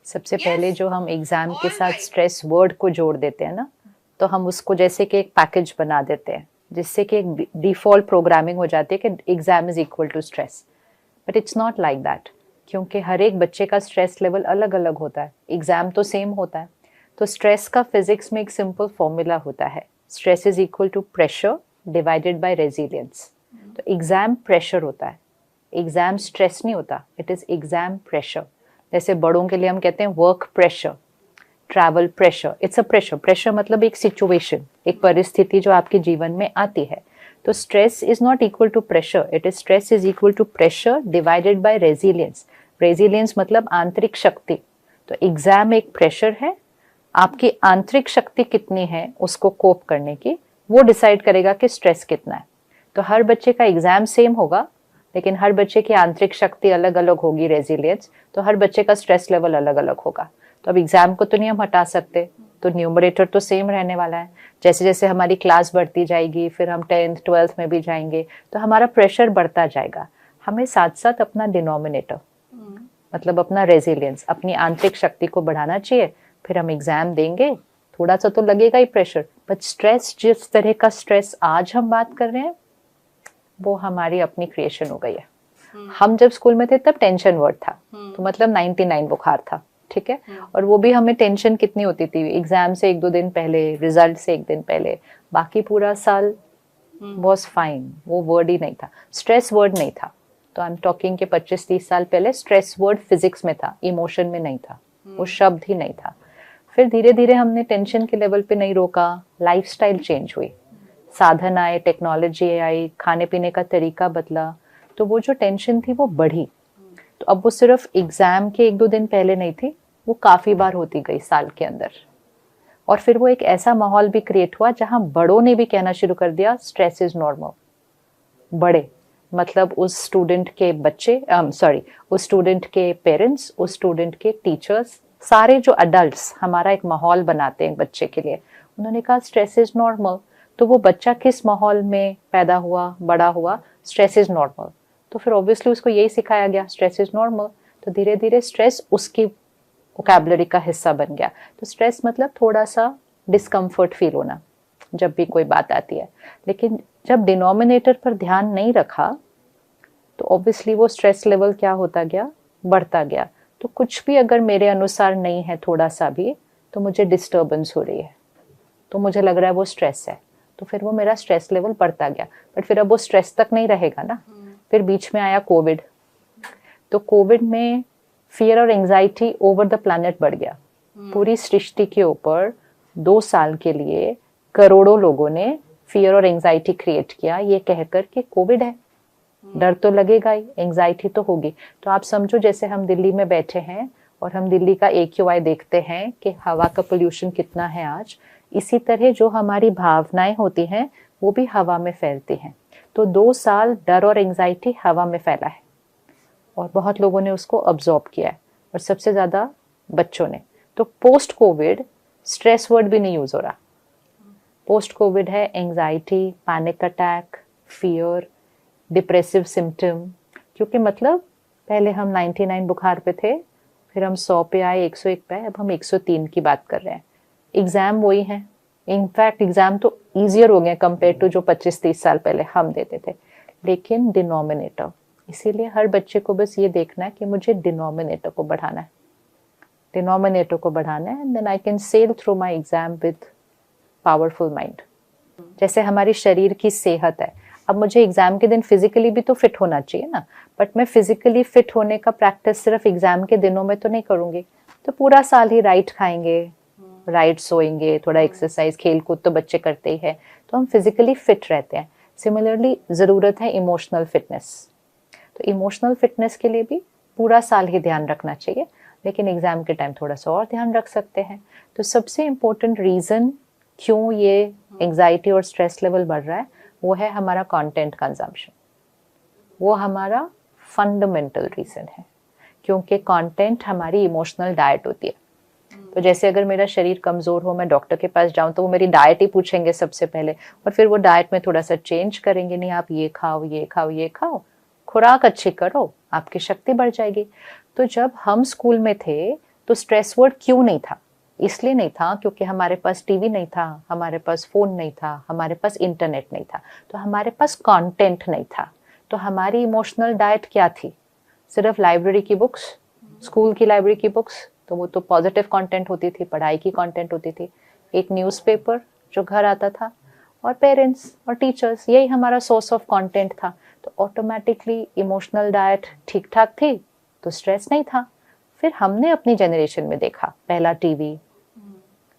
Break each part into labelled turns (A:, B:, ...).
A: सबसे पहले जो हम एग्जाम के साथ स्ट्रेस वर्ड को जोड़ देते हैं ना, तो हम उसको जैसे कि एक पैकेज बना देते हैं, जिससे कि एक डिफॉल्ट प्रोग्रामिंग हो जाती है कि exam is equal to stress. But it's not like that, क्योंकि हर एक बच्चे का स्ट्रेस लेवल अलग अलग होता है, एग्जाम तो सेम होता है। तो स्ट्रेस का फिजिक्स में एक सिंपल फॉर्मूला होता है, stress is equal to pressure divided by resilience. तो एग्जाम प्रेशर होता है, एग्जाम स्ट्रेस नहीं होता, इट इज एग्जाम प्रेशर। जैसे बड़ों के लिए हम कहते हैं work pressure, travel pressure, it's a pressure. Pressure मतलब एक सिचुएशन, एक परिस्थिति जो आपके जीवन में आती है। तो stress is not equal to pressure, it is stress is equal to pressure divided by resilience. Resilience मतलब आंतरिक शक्ति। तो एग्जाम एक प्रेशर है, आपकी आंतरिक शक्ति कितनी है उसको कोप करने की, वो डिसाइड करेगा कि स्ट्रेस कितना है। तो हर बच्चे का एग्जाम सेम होगा, लेकिन हर बच्चे की आंतरिक शक्ति अलग अलग होगी, रेजिलियंस। तो हर बच्चे का स्ट्रेस लेवल अलग अलग होगा। तो अब एग्जाम को तो नहीं हम हटा सकते, तो न्यूमरेटर तो सेम रहने वाला है। जैसे जैसे हमारी क्लास बढ़ती जाएगी, फिर हम 10th 12th में भी जाएंगे, तो हमारा प्रेशर बढ़ता जाएगा। हमें साथ साथ अपना डिनोमिनेटर मतलब अपना रेजिलियंस, अपनी आंतरिक शक्ति को बढ़ाना चाहिए। फिर हम एग्जाम देंगे, थोड़ा सा तो लगेगा ही प्रेशर, बट स्ट्रेस, जिस तरह का स्ट्रेस आज हम बात कर रहे हैं, वो हमारी अपनी क्रिएशन हो गई है। हम जब स्कूल में थे तब टेंशन वर्ड था, तो मतलब 99 बुखार था, ठीक है। और वो भी हमें टेंशन कितनी होती थी, एग्जाम से 1-2 दिन पहले, रिजल्ट से 1 दिन पहले, बाकी पूरा साल वॉज फाइन। वो वर्ड ही नहीं था, स्ट्रेस वर्ड नहीं था। तो आई एम टॉकिंग के 25-30 साल पहले स्ट्रेस वर्ड फिजिक्स में था, इमोशन में नहीं था, वो शब्द ही नहीं था। फिर धीरे धीरे हमने टेंशन के लेवल पे नहीं रोका, लाइफस्टाइल चेंज हुई, साधन आए, टेक्नोलॉजी आई, खाने पीने का तरीका बदला, तो वो जो टेंशन थी वो बढ़ी। तो अब वो सिर्फ एग्जाम के 1-2 दिन पहले नहीं थी, वो काफी बार होती गई साल के अंदर। और फिर वो एक ऐसा माहौल भी क्रिएट हुआ जहां बड़ों ने भी कहना शुरू कर दिया स्ट्रेस इज नॉर्मल। बड़े मतलब उस स्टूडेंट के बच्चे, उस स्टूडेंट के पेरेंट्स, उस स्टूडेंट के टीचर्स, सारे जो अडल्ट्स हमारा एक माहौल बनाते हैं बच्चे के लिए, उन्होंने कहा स्ट्रेस इज नॉर्मल। तो वो बच्चा किस माहौल में पैदा हुआ, बड़ा हुआ, स्ट्रेस इज नॉर्मल। तो फिर ऑब्वियसली उसको यही सिखाया गया, स्ट्रेस इज नॉर्मल। तो धीरे धीरे स्ट्रेस उसकी वोकैबुलरी का हिस्सा बन गया। तो स्ट्रेस मतलब थोड़ा सा डिस्कम्फर्ट फील होना जब भी कोई बात आती है। लेकिन जब डिनोमिनेटर पर ध्यान नहीं रखा, तो ऑब्वियसली वो स्ट्रेस लेवल क्या होता गया, बढ़ता गया। तो कुछ भी अगर मेरे अनुसार नहीं है थोड़ा सा भी, तो मुझे डिस्टर्बेंस हो रही है, तो मुझे लग रहा है वो स्ट्रेस है, तो फिर वो मेरा स्ट्रेस लेवल बढ़ता गया। बट फिर अब वो स्ट्रेस तक नहीं रहेगा ना। फिर बीच में आया कोविड, तो कोविड में फियर और एंजाइटी ओवर द प्लैनेट बढ़ गया। पूरी सृष्टि के ऊपर 2 साल के लिए करोड़ों लोगों ने फियर और एंजाइटी क्रिएट किया, ये कहकर कि कोविड है, डर तो लगेगा ही, एंजाइटी तो होगी। तो आप समझो जैसे हम दिल्ली में बैठे हैं और हम दिल्ली का AQI देखते हैं कि हवा का पोल्यूशन कितना है आज, इसी तरह जो हमारी भावनाएं होती हैं वो भी हवा में फैलती हैं। तो 2 साल डर और एंजाइटी हवा में फैला है, और बहुत लोगों ने उसको अब्जॉर्ब किया है, और सबसे ज्यादा बच्चों ने। तो पोस्ट कोविड स्ट्रेस वर्ड भी नहीं यूज हो रहा, पोस्ट कोविड है anxiety, panic attack, fear, depressive symptom. क्योंकि मतलब पहले हम 99 बुखार पे थे, फिर हम 100 पे आए, 101 पे आए, अब हम 103 की बात कर रहे हैं। एग्जाम वही है, इनफैक्ट एग्जाम तो इजियर हो गए कंपेयर टू जो 25-30 साल पहले हम देते थे, लेकिन डिनोमिनेटर। इसीलिए हर बच्चे को बस ये देखना है कि मुझे डिनोमिनेटर को बढ़ाना है, डिनोमिनेटर को बढ़ाना है, and then I can sail through my exam with powerful mind. जैसे हमारी शरीर की सेहत है, अब मुझे एग्जाम के दिन फिजिकली भी तो फिट होना चाहिए ना, बट मैं फिजिकली फिट होने का प्रैक्टिस सिर्फ एग्जाम के दिनों में तो नहीं करूंगी। तो पूरा साल ही राइट खाएंगे, राइट सोएंगे, थोड़ा एक्सरसाइज, खेल कूद तो बच्चे करते ही है, तो हम फिजिकली फिट रहते हैं। सिमिलरली जरूरत है इमोशनल फिटनेस, तो इमोशनल फिटनेस के लिए भी पूरा साल ही ध्यान रखना चाहिए, लेकिन एग्जाम के टाइम थोड़ा सा और ध्यान रख सकते हैं। तो सबसे इम्पोर्टेंट रीजन क्यों ये एंजाइटी और स्ट्रेस लेवल बढ़ रहा है, वो है हमारा कंटेंट कंजम्पशन। वो हमारा फंडामेंटल रीजन है, क्योंकि कंटेंट हमारी इमोशनल डाइट होती है। तो जैसे अगर मेरा शरीर कमजोर हो, मैं डॉक्टर के पास जाऊं, तो वो मेरी डाइट ही पूछेंगे सबसे पहले, और फिर वो डाइट में थोड़ा सा चेंज करेंगे, नहीं आप ये खाओ, ये खाओ, ये खाओ, खुराक अच्छी करो, आपकी शक्ति बढ़ जाएगी। तो जब हम स्कूल में थे तो स्ट्रेस वर्ड क्यों नहीं था? इसलिए नहीं था क्योंकि हमारे पास टीवी नहीं था, हमारे पास फोन नहीं था, हमारे पास इंटरनेट नहीं था, तो हमारे पास कंटेंट नहीं था। तो हमारी इमोशनल डाइट क्या थी? सिर्फ लाइब्रेरी की बुक्स, स्कूल की लाइब्रेरी की बुक्स, तो वो तो पॉजिटिव कंटेंट होती थी, पढ़ाई की कंटेंट होती थी। एक न्यूज़पेपर जो घर आता था, और पेरेंट्स और टीचर्स, यही हमारा सोर्स ऑफ कंटेंट था। तो ऑटोमेटिकली इमोशनल डाइट ठीक ठाक थी, तो स्ट्रेस नहीं था। फिर हमने अपनी जनरेशन में देखा, पहला टीवी,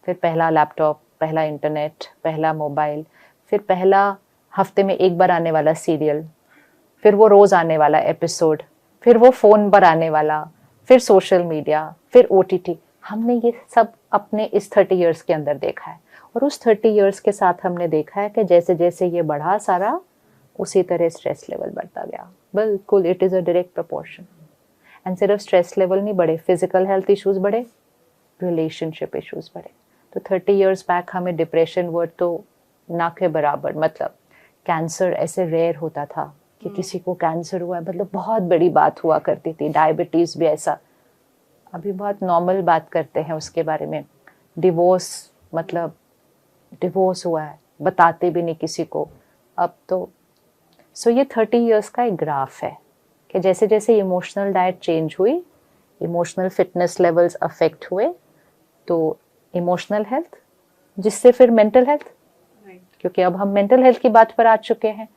A: फिर पहला लैपटॉप, पहला इंटरनेट, पहला मोबाइल, फिर पहला हफ्ते में एक बार आने वाला सीरियल, फिर वो रोज आने वाला एपिसोड, फिर वो फोन पर आने वाला, फिर सोशल मीडिया, फिर ओटीटी। हमने ये सब अपने इस 30 इयर्स के अंदर देखा है। और उस 30 इयर्स के साथ हमने देखा है कि जैसे जैसे ये बढ़ा सारा, उसी तरह स्ट्रेस लेवल बढ़ता गया। बिल्कुल, it is a direct proportion. And सिर्फ स्ट्रेस लेवल नहीं बढ़े, फिजिकल हेल्थ इश्यूज बढ़े, रिलेशनशिप इश्यूज बढ़े। तो 30 इयर्स बैक हमें डिप्रेशन वर्ड तो ना के बराबर, मतलब कैंसर ऐसे रेयर होता था कि किसी को कैंसर हुआ है, मतलब बहुत बड़ी बात हुआ करती थी। डायबिटीज भी ऐसा, अभी बहुत नॉर्मल बात करते हैं उसके बारे में। डिवोर्स, मतलब डिवोर्स हुआ है, बताते भी नहीं किसी को अब तो। सो ये 30 इयर्स का एक ग्राफ है कि जैसे जैसे इमोशनल डाइट चेंज हुई, इमोशनल फिटनेस लेवल्स अफेक्ट हुए, तो इमोशनल हेल्थ, जिससे फिर मेंटल हेल्थ, क्योंकि अब हम मेंटल हेल्थ की बात पर आ चुके हैं,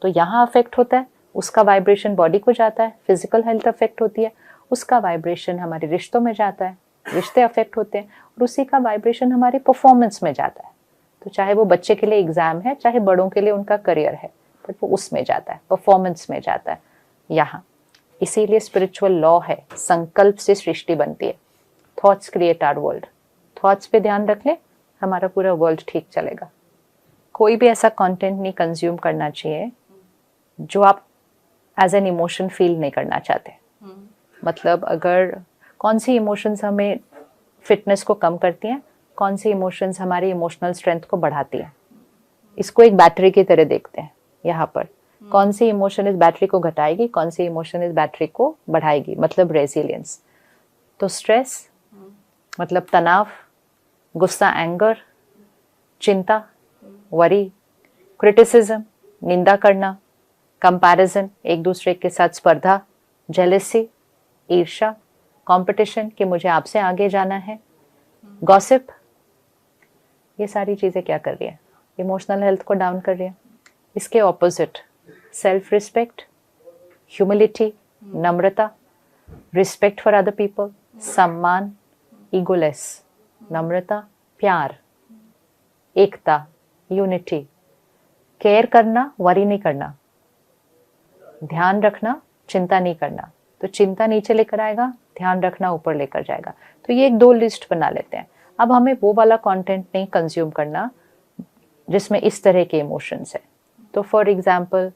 A: तो यहाँ अफेक्ट होता है, उसका वाइब्रेशन बॉडी को जाता है। फिजिकल हेल्थ अफेक्ट होती है, उसका वाइब्रेशन हमारे रिश्तों में जाता है, रिश्ते अफेक्ट होते हैं, और उसी का वाइब्रेशन हमारी परफॉर्मेंस में जाता है। तो चाहे वो बच्चे के लिए एग्जाम है, चाहे बड़ों के लिए उनका करियर है, बट वो उसमें जाता है, परफॉर्मेंस में जाता है यहाँ। इसीलिए स्पिरिचुअल लॉ है, संकल्प से सृष्टि बनती है। Thoughts create our world. Thoughts पे ध्यान रख ले, हमारा पूरा वर्ल्ड ठीक चलेगा। कोई भी ऐसा कंटेंट नहीं कंज्यूम करना चाहिए जो आप एज एन इमोशन फील नहीं करना चाहते। मतलब अगर कौन सी इमोशंस हमें फिटनेस को कम करती हैं, कौन सी इमोशंस हमारी इमोशनल स्ट्रेंथ को बढ़ाती हैं, इसको एक बैटरी की तरह देखते हैं यहाँ पर। कौन सी इमोशन इस बैटरी को घटाएगी, कौन सी इमोशन इस बैटरी को बढ़ाएगी, मतलब रेजिलियंस। तो स्ट्रेस मतलब तनाव, गुस्सा एंगर, चिंता वरी, क्रिटिसिज्म निंदा करना, कंपैरिजन एक दूसरे के साथ स्पर्धा, जेलेसी ईर्ष्या, कंपटीशन कि मुझे आपसे आगे जाना है, गॉसिप, ये सारी चीज़ें क्या कर रही है? इमोशनल हेल्थ को डाउन कर रही है। इसके opposite self respect, humility, Namrata, respect for other people, सम्मान, ईगोलेस, नम्रता, प्यार, एकता, यूनिटी, केयर करना, वरी नहीं करना, ध्यान रखना, चिंता नहीं करना। तो चिंता नीचे लेकर आएगा, ध्यान रखना ऊपर लेकर जाएगा। तो ये एक 2 लिस्ट बना लेते हैं। अब हमें वो वाला कंटेंट नहीं कंज्यूम करना जिसमें इस तरह के इमोशंस है। तो फॉर एग्जांपल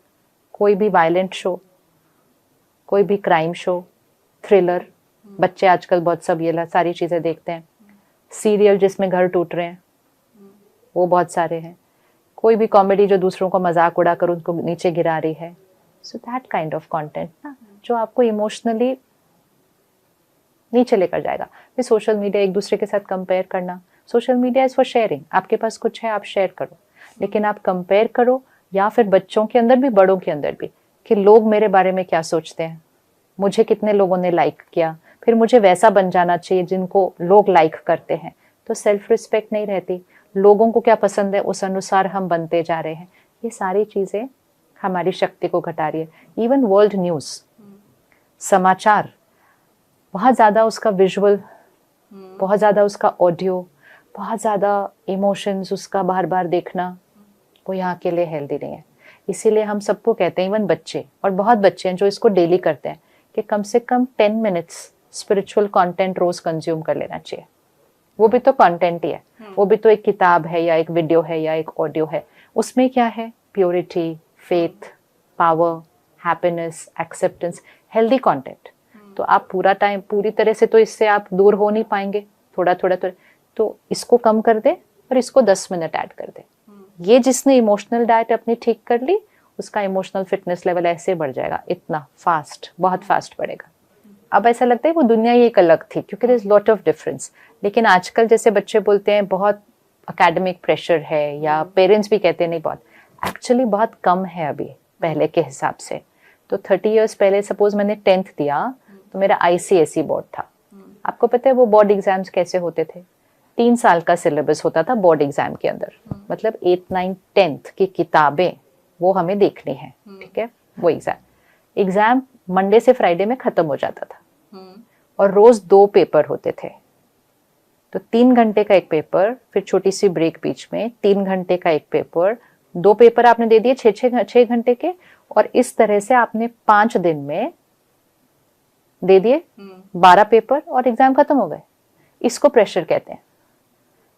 A: कोई भी वायलेंट शो, कोई भी क्राइम शो, थ्रिलर, बच्चे आजकल बहुत सब ये सारी चीज़ें देखते हैं। सीरियल जिसमें घर टूट रहे हैं, वो बहुत सारे हैं। कोई भी कॉमेडी जो दूसरों को मजाक उड़ाकर उनको नीचे गिरा रही है। So that kind of content ना, जो आपको इमोशनली नीचे लेकर जाएगा। फिर सोशल मीडिया, एक दूसरे के साथ कंपेयर करना। Social media is for sharing, आपके पास कुछ है आप शेयर करो, लेकिन आप कंपेयर करो, या फिर बच्चों के अंदर भी बड़ों के अंदर भी, कि लोग मेरे बारे में क्या सोचते हैं, मुझे कितने लोगों ने लाइक किया, फिर मुझे वैसा बन जाना चाहिए जिनको लोग लाइक करते हैं। तो सेल्फ रिस्पेक्ट नहीं रहती, लोगों को क्या पसंद है उस अनुसार हम बनते जा रहे हैं। ये सारी चीज़ें हमारी शक्ति को घटा रही है। इवन वर्ल्ड न्यूज़, समाचार, बहुत ज़्यादा उसका विजुअल, बहुत ज़्यादा उसका ऑडियो, बहुत ज़्यादा इमोशंस उसका बार बार देखना, वो यहाँ के लिए हेल्दी नहीं है। इसीलिए हम सबको कहते हैं, इवन बच्चे, और बहुत बच्चे हैं जो इसको डेली करते हैं, कि कम से कम 10 मिनट्स स्पिरिचुअल कंटेंट रोज कंज्यूम कर लेना चाहिए। वो भी तो कंटेंट ही है, वो भी तो एक किताब है या एक वीडियो है या एक ऑडियो है। उसमें क्या है? Purity, faith, power, happiness, acceptance, healthy content. तो आप पूरा टाइम पूरी तरह से तो इससे आप दूर हो नहीं पाएंगे, थोड़ा थोड़ा तो इसको कम कर दे और इसको 10 मिनट ऐड कर दे। ये जिसने इमोशनल डाइट अपनी ठीक कर ली, उसका इमोशनल फिटनेस लेवल ऐसे बढ़ जाएगा, इतना फास्ट, बहुत फास्ट बढ़ेगा। अब ऐसा लगता है वो दुनिया ही एक अलग थी, क्योंकि there is lot of difference. लेकिन आजकल जैसे बच्चे बोलते हैं बहुत एकेडमिक प्रेशर है, या पेरेंट्स भी कहते हैं नहीं बहुत, एक्चुअली बहुत कम है अभी पहले के हिसाब से। तो 30 इयर्स पहले सपोज मैंने 10th दिया तो मेरा ICSE बोर्ड था। आपको पता है वो बोर्ड एग्जाम्स कैसे होते थे? 3 साल का सिलेबस होता था बोर्ड एग्जाम के अंदर, मतलब 8th 9th 10th की किताबें वो हमें देखनी है, ठीक है। वो एग्जाम मंडे से फ्राइडे में खत्म हो जाता था, और रोज 2 पेपर होते थे। तो 3 घंटे का एक पेपर, फिर छोटी सी ब्रेक बीच में, 3 घंटे का एक पेपर, 2 पेपर आपने दे दिए 6 घंटे के, और इस तरह से आपने 5 दिन में दे दिए 12 पेपर और एग्जाम खत्म हो गए। इसको प्रेशर कहते हैं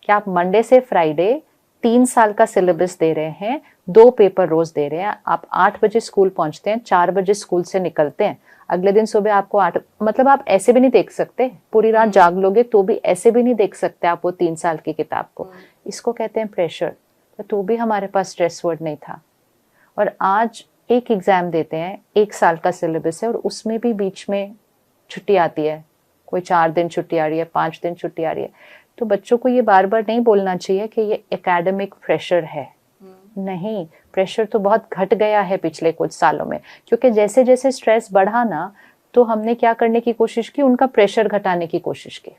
A: कि आप मंडे से फ्राइडे 3 साल का सिलेबस दे रहे हैं, 2 पेपर रोज दे रहे हैं। आप 8 बजे स्कूल पहुंचते हैं, 4 बजे स्कूल से निकलते हैं, अगले दिन सुबह आपको 8, मतलब आप ऐसे भी नहीं देख सकते, पूरी रात जाग लोगे तो भी ऐसे भी नहीं देख सकते आप वो 3 साल की किताब को। इसको कहते हैं प्रेशर। तो भी हमारे पास स्ट्रेस वर्ड नहीं था। और आज एक एग्जाम देते हैं, 1 साल का सिलेबस है, और उसमें भी बीच में छुट्टी आती है, कोई 4 दिन छुट्टी आ रही है, 5 दिन छुट्टी आ रही है। तो बच्चों को ये बार बार नहीं बोलना चाहिए कि ये एकेडमिक प्रेशर है। नहीं, प्रेशर तो बहुत घट गया है पिछले कुछ सालों में, क्योंकि जैसे जैसे स्ट्रेस बढ़ा ना, तो हमने क्या करने की कोशिश की, उनका प्रेशर घटाने की कोशिश की।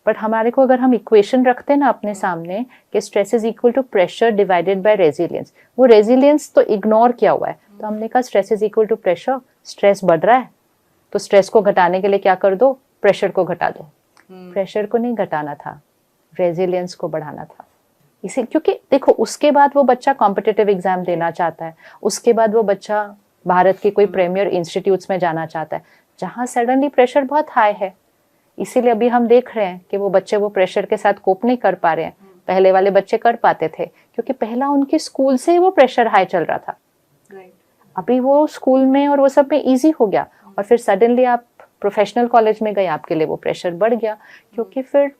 A: बट हमारे को अगर हम इक्वेशन रखते हैं ना अपने सामने कि stress is equal to pressure divided by resilience, वो रेजिलियंस तो इग्नोर किया हुआ है। तो हमने कहा stress is equal to pressure, stress बढ़ रहा है तो स्ट्रेस को घटाने के लिए क्या कर दो, प्रेशर को घटा दो। प्रेशर को नहीं घटाना था, रेजिलियंस को बढ़ाना था। इसी क्योंकि देखो उसके बाद वो बच्चा कॉम्पिटिटिव एग्जाम देना चाहता है, उसके बाद वो बच्चा भारत के कोई प्रीमियर इंस्टीट्यूट्स में जाना चाहता है, जहां सडनली प्रेशर बहुत हाई है। इसीलिए अभी हम देख रहे हैं कि वो बच्चे वो प्रेशर के साथ कोप नहीं कर पा रहे हैं। पहले वाले बच्चे कर पाते थे, क्योंकि पहला उनके स्कूल से ही वो प्रेशर हाई चल रहा था। अभी वो स्कूल में और वो सब में इजी हो गया, और फिर सडनली आप प्रोफेशनल कॉलेज में गए, आपके लिए वो प्रेशर बढ़ गया। क्योंकि फिर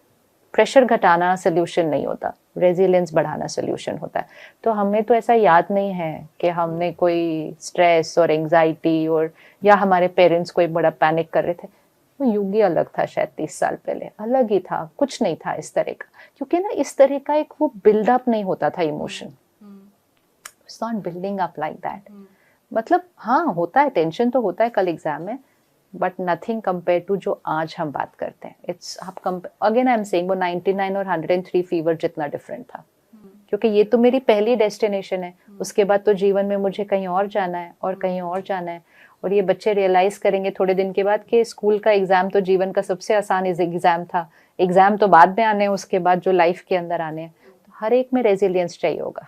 A: प्रेशर घटाना सोल्यूशन नहीं होता, रेजिलियंस बढ़ाना सोल्यूशन होता है। तो हमें तो ऐसा याद नहीं है कि हमने कोई स्ट्रेस और एंजाइटी, और या हमारे पेरेंट्स कोई बड़ा पैनिक कर रहे थे। वो युग ही अलग था, शायद 30 साल पहले अलग ही था, कुछ नहीं था इस तरह का। क्योंकि ना इस तरह का एक वो बिल्डअप नहीं होता था emotion, it's not building up like that. मतलब हाँ होता है, टेंशन तो होता है कल एग्जाम में, बट नथिंग कंपेयर टू जो आज हम बात करते हैं। इट्स आप अगेन आई एम सेइंग वो 99 और 103 फीवर जितना डिफरेंट था। क्योंकि ये तो मेरी पहली डेस्टिनेशन है, उसके बाद तो जीवन में मुझे कहीं और जाना है और कहीं और जाना है। और ये बच्चे रियलाइज करेंगे थोड़े दिन के बाद कि स्कूल का एग्जाम तो जीवन का सबसे आसान एग्जाम था, एग्जाम तो बाद में आने हैं, उसके बाद जो लाइफ के अंदर आने हैं। तो हर एक में रेजिलियंस चाहिए होगा,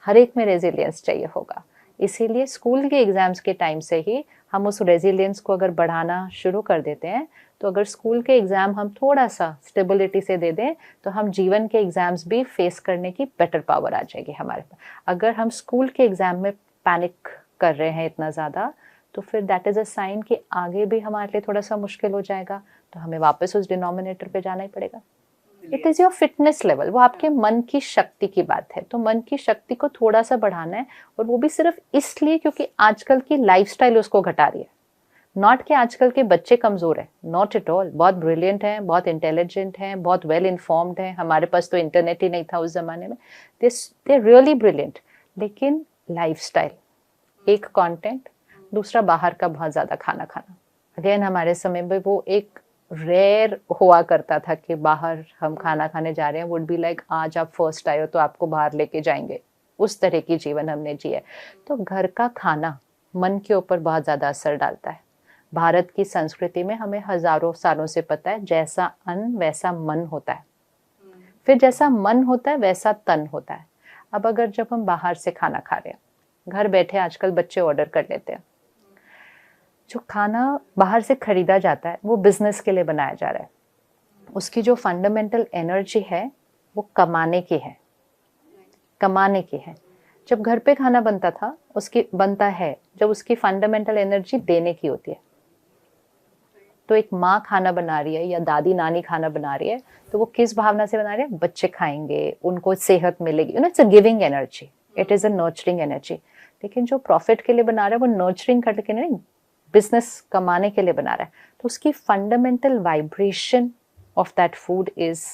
A: हर एक में रेजिलियंस चाहिए होगा। इसीलिए स्कूल के एग्जाम्स के टाइम से ही हम उस रेजिलियंस को अगर बढ़ाना शुरू कर देते हैं, तो अगर स्कूल के एग्जाम हम थोड़ा सा स्टेबिलिटी से दे दें, तो हम जीवन के एग्जाम्स भी फेस करने की बेटर पावर आ जाएगी हमारे पास। अगर हम स्कूल के एग्जाम में पैनिक कर रहे हैं इतना ज़्यादा, तो फिर दैट इज़ अ साइन कि आगे भी हमारे लिए थोड़ा सा मुश्किल हो जाएगा, तो हमें वापस उस डिनोमिनेटर पे जाना ही पड़ेगा। It is your fitness level, वो आपके मन की शक्ति की बात है। तो मन की शक्ति को थोड़ा सा बढ़ाना है, और वो भी सिर्फ इसलिए क्योंकि आजकल की लाइफस्टाइल उसको घटा रही है। नॉट कि आजकल के बच्चे कमजोर हैं, नॉट एट ऑल, बहुत ब्रिलियंट हैं, बहुत इंटेलिजेंट हैं, बहुत वेल इन्फॉर्म्ड हैं। हमारे पास तो इंटरनेट ही नहीं था उस जमाने में। दे रियली ब्रिलियंट, लेकिन लाइफस्टाइल, एक कंटेंट, दूसरा बाहर का बहुत ज्यादा खाना खाना। अगेन हमारे समय में वो एक रेयर हुआ करता था कि बाहर हम खाना खाने जा रहे हैं, वुड बी लाइक आज आप फर्स्ट आए हो तो आपको बाहर लेके जाएंगे, उस तरह की जीवन हमने जिया। तो घर का खाना मन के ऊपर बहुत ज्यादा असर डालता है। भारत की संस्कृति में हमें हजारों सालों से पता है, जैसा अन्न वैसा मन होता है, फिर जैसा मन होता है वैसा तन होता है। अब अगर जब हम बाहर से खाना खा रहे हैं, घर बैठे आजकल बच्चे ऑर्डर कर लेते हैं, जो खाना बाहर से खरीदा जाता है वो बिजनेस के लिए बनाया जा रहा है। उसकी जो फंडामेंटल एनर्जी है वो कमाने की है, कमाने की है। जब घर पे खाना बनता था, उसकी बनता है जब उसकी फंडामेंटल एनर्जी देने की होती है। तो एक माँ खाना बना रही है या दादी नानी खाना बना रही है, तो वो किस भावना से बना रही है? बच्चे खाएंगे, उनको सेहत मिलेगी, it's a giving energy, it is a nurturing energy. लेकिन जो प्रॉफिट के लिए बना रहा है वो नर्चरिंग करके नहीं, बिजनेस कमाने के लिए बना रहा है, तो उसकी fundamental vibration of that food is,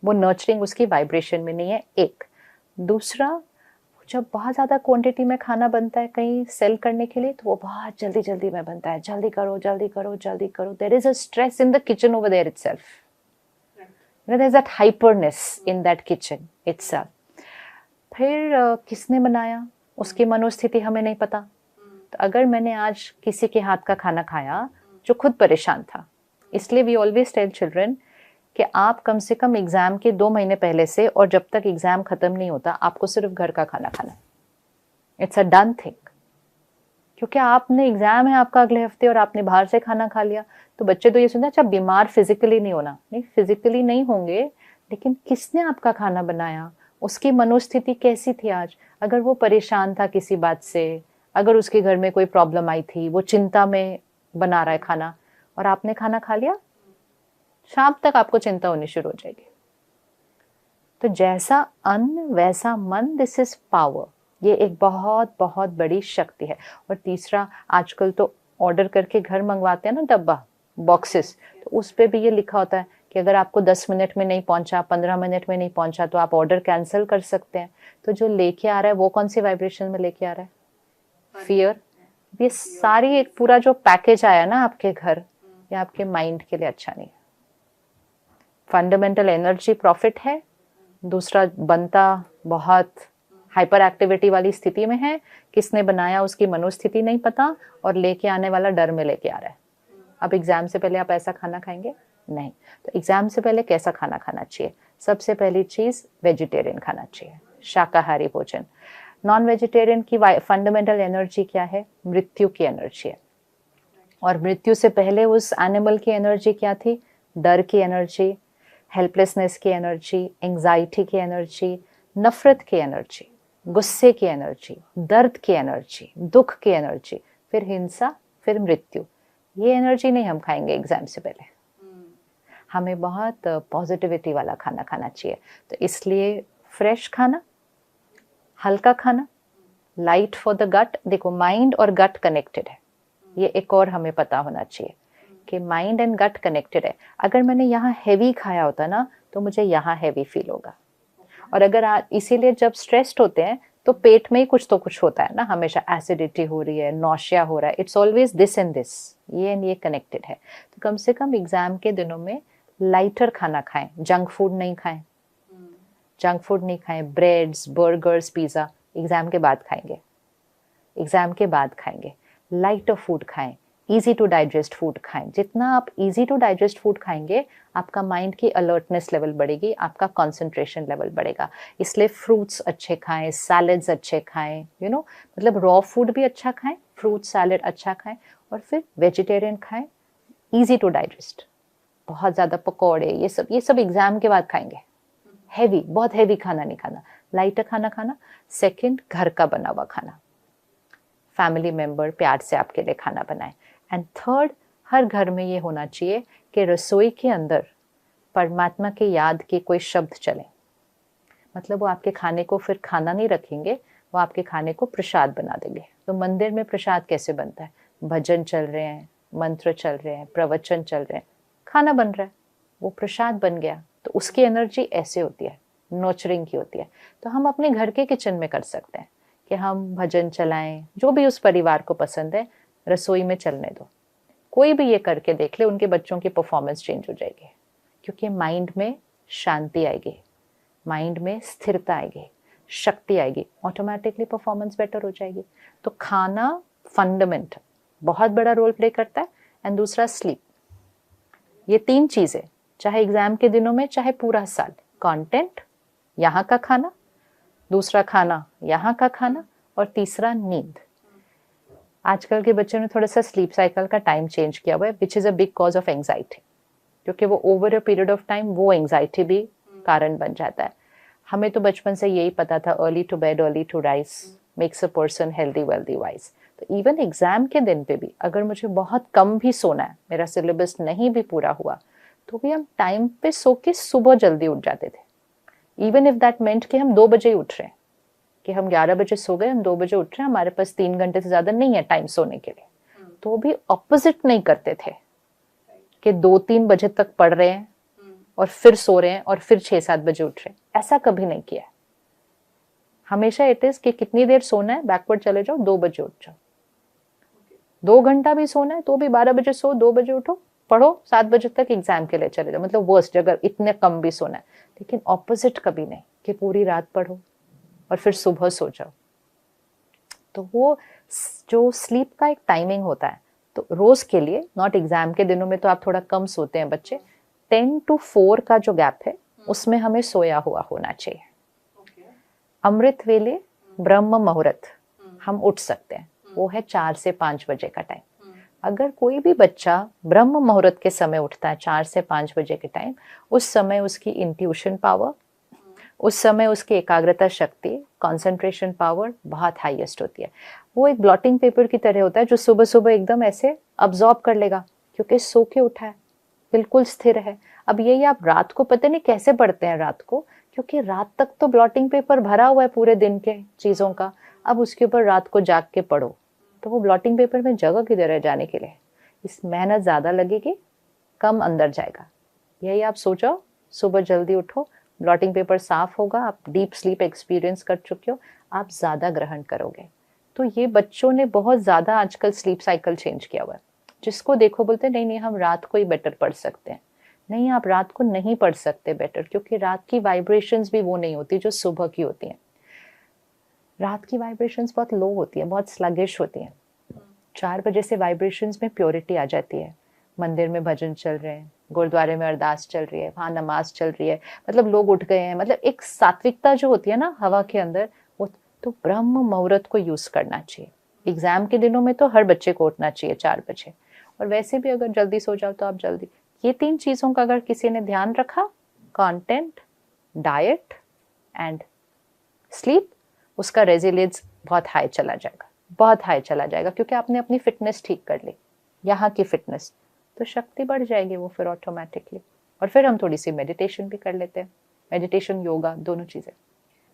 A: वो नर्चरिंग उसकी वाइब्रेशन में नहीं है, एक। दूसरा, जब बहुत ज़्यादा क्वांटिटी में खाना बनता है कहीं सेल करने के लिए, तो वो बहुत जल्दी जल्दी में बनता है, जल्दी करो जल्दी करो जल्दी करो, there is a stress in the kitchen over there itself, there is that hyperness in that kitchen itself. फिर किसने बनाया, उसकी मनोस्थिति हमें नहीं पता। तो अगर मैंने आज किसी के हाथ का खाना खाया जो खुद परेशान था, इसलिए वी ऑलवेज टेल चिल्ड्रन कि आप कम से कम एग्जाम के 2 महीने पहले से और जब तक एग्जाम खत्म नहीं होता, आपको सिर्फ घर का खाना खाना है। It's a done thing. क्योंकि आपने एग्जाम है आपका अगले हफ्ते और आपने बाहर से खाना खा लिया, तो बच्चे तो ये सुनते हैं अच्छा बीमार फिजिकली नहीं होना, नहीं फिजिकली नहीं होंगे, लेकिन किसने आपका खाना बनाया, उसकी मनोस्थिति कैसी थी आज। अगर वो परेशान था किसी बात से, अगर उसके घर में कोई प्रॉब्लम आई थी, वो चिंता में बना रहा है खाना, और आपने खाना खा लिया, शाम तक आपको चिंता होनी शुरू हो जाएगी। तो जैसा अन्न वैसा मन, दिस इज पावर। ये एक बहुत बहुत बड़ी शक्ति है। और तीसरा, आजकल तो ऑर्डर करके घर मंगवाते हैं ना डब्बा, बॉक्सेस, तो उस पे भी ये लिखा होता है कि अगर आपको 10 मिनट में नहीं पहुंचा, 15 मिनट में नहीं पहुंचा, तो आप ऑर्डर कैंसिल कर सकते हैं। तो जो लेके आ रहा है वो कौन सी वाइब्रेशन में लेके आ रहा है, फियर। ये सारी एक पूरा जो पैकेज आया ना आपके घर, ये आपके माइंड के लिए अच्छा नहीं है। फंडामेंटल एनर्जी प्रॉफिट है, दूसरा बनता बहुत हाइपर एक्टिविटी वाली स्थिति में है, किसने बनाया उसकी मनोस्थिति नहीं पता, और लेके आने वाला डर में लेके आ रहा है। अब एग्जाम से पहले आप ऐसा खाना खाएंगे नहीं, तो एग्जाम से पहले कैसा खाना खाना चाहिए, सबसे पहली चीज वेजिटेरियन खाना चाहिए, शाकाहारी भोजन। नॉन वेजिटेरियन की फंडामेंटल एनर्जी क्या है, मृत्यु की एनर्जी है, और मृत्यु से पहले उस एनिमल की एनर्जी क्या थी, डर की एनर्जी, हेल्पलेसनेस की एनर्जी, एंजाइटी की एनर्जी, नफरत की एनर्जी, गुस्से की एनर्जी, दर्द की एनर्जी, दुख की एनर्जी, फिर हिंसा, फिर मृत्यु। ये एनर्जी नहीं हम खाएंगे एग्जाम से पहले, हमें बहुत पॉजिटिविटी वाला खाना खाना चाहिए। तो इसलिए फ्रेश खाना, हल्का खाना, लाइट फॉर द गट। देखो माइंड और गट कनेक्टेड है, ये एक और हमें पता होना चाहिए कि माइंड एंड गट कनेक्टेड है। अगर मैंने यहाँ हैवी खाया होता ना, तो मुझे यहाँ हैवी फील होगा। और अगर इसीलिए जब स्ट्रेस्ड होते हैं तो पेट में ही कुछ तो कुछ होता है ना, हमेशा एसिडिटी हो रही है, नौशिया हो रहा है, it's always this and this, ये एंड ये कनेक्टेड है। तो कम से कम एग्जाम के दिनों में लाइटर खाना खाएं, जंक फूड नहीं खाएं, जंक फूड नहीं खाएं, ब्रेड्स, बर्गर्स, पिज्जा एग्जाम के बाद खाएंगे, एग्जाम के बाद खाएंगे। लाइटर फूड खाएं, इजी टू डाइजेस्ट फूड खाएं। जितना आप इजी टू डाइजेस्ट फूड खाएंगे, आपका माइंड की अलर्टनेस लेवल बढ़ेगी, आपका कंसंट्रेशन लेवल बढ़ेगा। इसलिए फ्रूट्स अच्छे खाएं, सैलेड्स अच्छे खाएं, मतलब रॉ फूड भी अच्छा खाएं, फ्रूट सैलेड अच्छा खाएं, और फिर वेजिटेरियन खाएं, इजी टू डाइजेस्ट। बहुत ज़्यादा पकौड़े ये सब एग्जाम के बाद खाएंगे, हैवी, बहुत हैवी खाना नहीं खाना, लाइटर खाना खाना। सेकेंड, घर का बना हुआ खाना, फैमिली मेंबर प्यार से आपके लिए खाना बनाए। एंड थर्ड, हर घर में ये होना चाहिए कि रसोई के अंदर परमात्मा की याद के कोई शब्द चले। मतलब वो आपके खाने को फिर खाना नहीं रखेंगे, वो आपके खाने को प्रसाद बना देंगे। तो मंदिर में प्रसाद कैसे बनता है, भजन चल रहे हैं, मंत्र चल रहे हैं, प्रवचन चल रहे हैं, खाना बन रहा है, वो प्रसाद बन गया। तो उसकी एनर्जी ऐसे होती है, नर्चरिंग की होती है। तो हम अपने घर के किचन में कर सकते हैं कि हम भजन चलाएं, जो भी उस परिवार को पसंद है रसोई में चलने दो। कोई भी ये करके देख ले, उनके बच्चों की परफॉर्मेंस चेंज हो जाएगी, क्योंकि माइंड में शांति आएगी, माइंड में स्थिरता आएगी, शक्ति आएगी, ऑटोमेटिकली परफॉर्मेंस बेटर हो जाएगी। तो खाना फंडामेंटल बहुत बड़ा रोल प्ले करता है। एंड दूसरा स्लीप। ये 3 चीजें, चाहे एग्जाम के दिनों में चाहे पूरा साल, कंटेंट, यहाँ का खाना, दूसरा खाना यहाँ का खाना, और तीसरा नींद। आजकल के बच्चों ने थोड़ा सा स्लीप साइकिल का टाइम चेंज किया हुआ है, विच is a big cause of anxiety, क्योंकि वो over a period of time वो एंजाइटी भी कारण बन जाता है। हमें तो बचपन से यही पता था, early to bed early to rise makes a person healthy wealthy wise. तो इवन एग्जाम के दिन पे भी अगर मुझे बहुत कम भी सोना है, मेरा सिलेबस नहीं भी पूरा हुआ, तो भी हम टाइम पे सो के सुबह जल्दी उठ जाते थे। इवन इफ दैट मेंट कि हम 2 बजे ही उठ रहे हैं, कि हम 11 बजे सो गए, हम 2 बजे उठ रहे हैं, हमारे पास 3 घंटे से ज्यादा नहीं है टाइम सोने के लिए, तो भी ऑपोजिट नहीं करते थे कि 2-3 बजे तक पढ़ रहे हैं और फिर सो रहे हैं और फिर 6-7 बजे उठ रहे हैं। ऐसा कभी नहीं किया। हमेशा इट इज कि कितनी देर सोना है, बैकवर्ड चले जाओ, 2 बजे उठ जाओ। 2 घंटा भी सोना है तो भी 12 बजे सो, 2 बजे उठो, पढ़ो, 7 बजे तक एग्जाम के लिए चले जाओ। मतलब वर्स्ट अगर इतने कम भी सोना है, लेकिन ऑपोजिट कभी नहीं कि पूरी रात पढ़ो और फिर सुबह सो जाओ। तो वो जो स्लीप का एक टाइमिंग होता है, तो रोज के लिए, नॉट एग्जाम के दिनों में तो आप थोड़ा कम सोते हैं बच्चे, 10 to 4 का जो गैप है उसमें हमें सोया हुआ होना चाहिए। अमृत वेले, ब्रह्म मुहूर्त हम उठ सकते हैं, वो है 4 से 5 बजे का टाइम। अगर कोई भी बच्चा ब्रह्म मुहूर्त के समय उठता है 4 से 5 बजे के टाइम, उस समय उसकी इंट्यूशन पावर, उस समय उसकी एकाग्रता शक्ति, कंसंट्रेशन पावर बहुत हाईएस्ट होती है। वो एक ब्लॉटिंग पेपर की तरह होता है जो सुबह सुबह एकदम ऐसे अब्सॉर्ब कर लेगा, क्योंकि सो के उठा है, बिल्कुल स्थिर है। अब यही आप रात को पता नहीं कैसे पढ़ते हैं रात को, क्योंकि रात तक तो ब्लॉटिंग पेपर भरा हुआ है पूरे दिन के चीजों का, अब उसके ऊपर रात को जाग के पढ़ो, तो वो ब्लॉटिंग पेपर में जगह किधर है जाने के लिए? इस मेहनत ज्यादा लगेगी, कम अंदर जाएगा। यही आप सोचो, सुबह जल्दी उठो, ब्लॉटिंग पेपर साफ होगा, आप डीप स्लीप एक्सपीरियंस कर चुके हो, आप ज्यादा ग्रहण करोगे। तो ये बच्चों ने बहुत ज्यादा आजकल स्लीप साइकिल चेंज किया हुआ है। जिसको देखो बोलते नहीं नहीं हम रात को ही बेटर पढ़ सकते हैं। नहीं, आप रात को नहीं पढ़ सकते बेटर, क्योंकि रात की वाइब्रेशंस भी वो नहीं होती जो सुबह की होती हैं। रात की वाइब्रेशंस बहुत लो होती है, बहुत स्लगिश होती हैं। 4 बजे से वाइब्रेशंस में प्योरिटी आ जाती है। मंदिर में भजन चल रहे हैं, गुरुद्वारे में अरदास चल रही है, वहाँ नमाज चल रही है, मतलब लोग उठ गए हैं, मतलब एक सात्विकता जो होती है ना हवा के अंदर, वो तो ब्रह्म मुहूर्त को यूज करना चाहिए। एग्जाम के दिनों में तो हर बच्चे को उठना चाहिए 4 बजे, और वैसे भी अगर जल्दी सो जाओ तो आप जल्दी। ये 3 चीजों का अगर किसी ने ध्यान रखा, कंटेंट, डाइट एंड स्लीप, उसका रेजिलियंस बहुत हाई चला जाएगा, बहुत हाई चला जाएगा, क्योंकि आपने अपनी फिटनेस ठीक कर ली, यहाँ की फिटनेस, तो शक्ति बढ़ जाएगी वो फिर ऑटोमेटिकली। और फिर हम थोड़ी सी मेडिटेशन भी कर लेते हैं, मेडिटेशन योगा दोनों चीजें।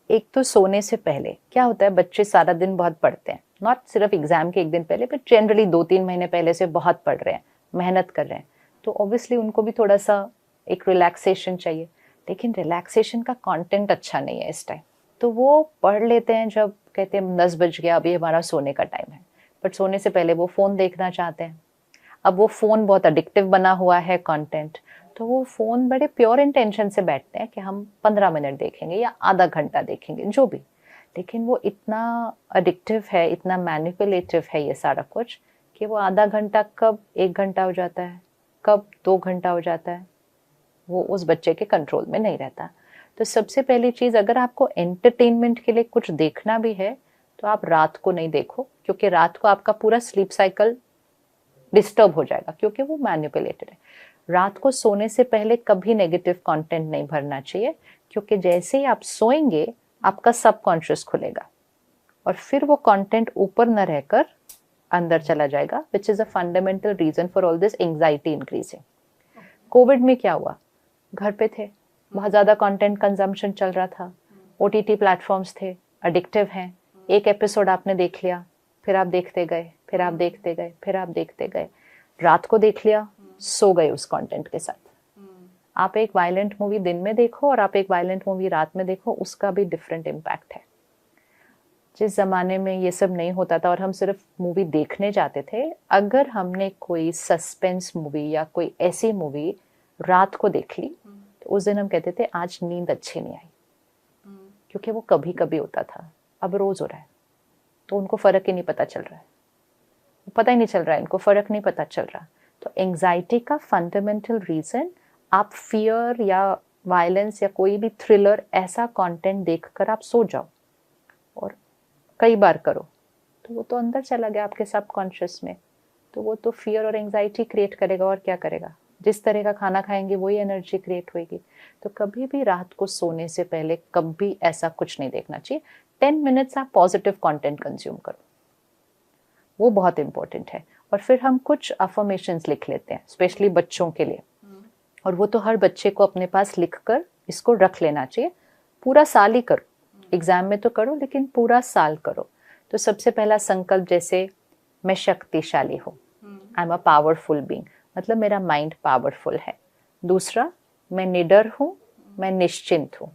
A: एक तो सोने से पहले क्या होता है, बच्चे सारा दिन बहुत पढ़ते हैं, नॉट सिर्फ एग्जाम के एक दिन पहले, बट जनरली 2-3 महीने पहले से बहुत पढ़ रहे हैं, मेहनत कर रहे हैं, तो ऑब्वियसली उनको भी थोड़ा सा एक रिलैक्सेशन चाहिए। लेकिन रिलैक्सेशन का कंटेंट अच्छा नहीं है इस टाइम, तो वो पढ़ लेते हैं जब कहते हैं 10 बज गया, अभी हमारा सोने का टाइम है, बट सोने से पहले वो फोन देखना चाहते हैं। अब वो फोन बहुत एडिक्टिव बना हुआ है कंटेंट, तो वो फोन बड़े प्योर इंटेंशन से बैठते हैं कि हम 15 मिनट देखेंगे या आधा घंटा देखेंगे, जो भी, लेकिन वो इतना एडिक्टिव है, इतना मैनिपुलेटिव है ये सारा कुछ, कि वो आधा घंटा कब 1 घंटा हो जाता है, कब 2 घंटा हो जाता है, वो उस बच्चे के कंट्रोल में नहीं रहता। तो सबसे पहली चीज, अगर आपको एंटरटेनमेंट के लिए कुछ देखना भी है तो आप रात को नहीं देखो, क्योंकि रात को आपका पूरा स्लीप साइकिल डिस्टर्ब हो जाएगा, क्योंकि वो मैनिपुलेटेड है। रात को सोने से पहले कभी नेगेटिव कंटेंट नहीं भरना चाहिए, क्योंकि जैसे ही आप सोएंगे आपका सबकॉन्शियस खुलेगा और फिर वो कंटेंट ऊपर न रहकर अंदर चला जाएगा, which is a fundamental reason for all this anxiety increasing. Covid में क्या हुआ, घर पे थे, बहुत ज्यादा कंटेंट कंजम्पशन चल रहा था, ओटीटी प्लेटफॉर्म्स थे, एडिक्टिव हैं, एक एपिसोड आपने देख लिया, फिर आप देखते गए, फिर आप देखते गए, फिर आप देखते गए, रात को देख लिया, सो गए उस कंटेंट के साथ। आप एक वायलेंट मूवी दिन में देखो और आप एक वायलेंट मूवी रात में देखो, उसका भी डिफरेंट इम्पैक्ट है। जिस जमाने में ये सब नहीं होता था और हम सिर्फ मूवी देखने जाते थे, अगर हमने कोई सस्पेंस मूवी या कोई ऐसी मूवी रात को देख ली तो उस दिन हम कहते थे आज नींद अच्छी नहीं आई, क्योंकि वो कभी कभी होता था, अब रोज हो रहा है, तो उनको फर्क ही नहीं पता चल रहा है, पता ही नहीं चल रहा है, इनको फर्क नहीं पता चल रहा। तो एंजाइटी का फंडामेंटल रीजन, आप फियर या वायलेंस या कोई भी थ्रिलर ऐसा कंटेंट देखकर आप सो जाओ और कई बार करो, तो वो तो अंदर चला गया आपके सबकॉन्शियस में, तो वो तो फियर और एंजाइटी क्रिएट करेगा, और क्या करेगा, जिस तरह का खाना खाएंगे वही एनर्जी क्रिएट होगी। तो कभी भी रात को सोने से पहले कभी ऐसा कुछ नहीं देखना चाहिए। 10 मिनट्स आप पॉजिटिव कंटेंट कंज्यूम करो, वो बहुत इंपॉर्टेंट है। और फिर हम कुछ अफर्मेशंस लिख लेते हैं स्पेशली बच्चों के लिए, और वो तो हर बच्चे को अपने पास लिखकर इसको रख लेना चाहिए। पूरा साल ही करो, एग्जाम में तो करो लेकिन पूरा साल करो। तो सबसे पहला संकल्प, जैसे मैं शक्तिशाली हूँ, I am a powerful being, मतलब मेरा माइंड पावरफुल है। दूसरा, मैं निडर हूँ, मैं निश्चिंत हूँ,